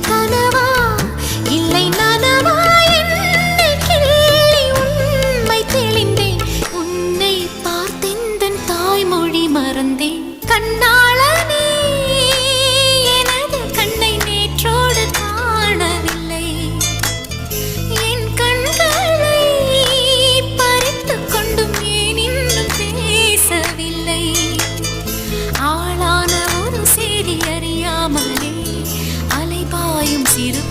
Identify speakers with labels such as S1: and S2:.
S1: கனவா இல்லை நனவா என்னை கிள்ளி உண்மை தெளிந்தேன். உன்னை பார்த்தெந்தன் தாய்மொழி மறந்தேன். கண்ணாளனே எனது கண்ணை நேற்றோடு காணவில்லை. என் கண்களை பறித்துக் கொண்டும் ஏன் இன்னும் பேசவில்லை. ஆளான ஒரு செய்தி அறியாமலே அலைபாயும் சிறு